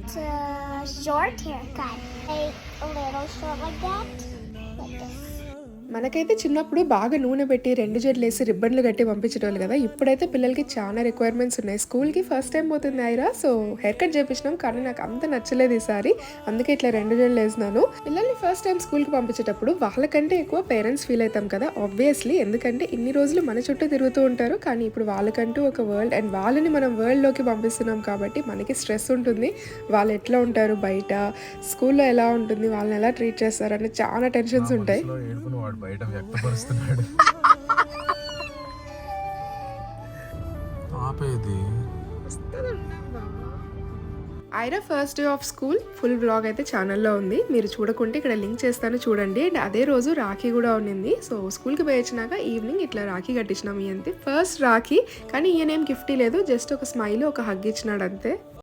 It's a short haircut. Like a little short like that. Like this. మనకైతే చిన్నప్పుడు బాగా నూనె పెట్టి 2 జడలేసి రిబ్బన్లు కట్టి పంపించేటోళ్ళు కదా. ఇప్పుడైతే పిల్లలకి చాలా రిక్వైర్మెంట్స్ ఉన్నాయి. స్కూల్‌కి ఫస్ట్ టైమ్ పోతుంది ఐరా. సో హెయిర్ కట్ చేపించినాం కానీ నాకు అంత నచ్చలేదు ఈసారి. అందుకే ఇట్లా 2 జడలేసినాను. పిల్లల్ని ఫస్ట్ టైం స్కూల్‌కి పంపించేటప్పుడు వాళ్ళకంటే ఎక్కువ పేరెంట్స్ ఫీల్ అవుతాం కదా ఆబ్వియస్లీ. ఎందుకంటే ఇన్ని రోజులు మన చుట్టూ తిరుగుతూ ఉంటారు. కానీ ఇప్పుడు వాళ్ళకంటూ ఒక వరల్డ్ అండ్ వాళ్ళని మనం వరల్డ్‌లోకి పంపిస్తున్నాం కాబట్టి మనకి స్ట్రెస్ ఉంటుంది. వాళ్ళు ఎట్లా ఉంటారు బయట, స్కూల్‌లో ఎలా ఉంటుంది, వాళ్ళని ఎలా ట్రీట్ చేస్తారని చాలా టెన్షన్స్ ఉంటాయి. బయట వ్యక్తపరుస్తున్నాడు. ఆపేది Aira first day of school full vlog అయితే ఛానల్లో ఉంది. మీరు చూడకుంటే ఇక్కడ లింక్ చేస్తాను చూడండి. అండ్ అదే రోజు రాఖీ కూడా ఉన్నింది. సో స్కూల్కి పోయి వచ్చినాక ఈవినింగ్ ఇట్లా రాఖీ కట్టించినాం. అంతే ఫస్ట్ రాఖీ. కానీ ఈయనేం గిఫ్ట్ లేదు, జస్ట్ ఒక స్మైల్ ఒక హగ్ ఇచ్చినాడు అంతే.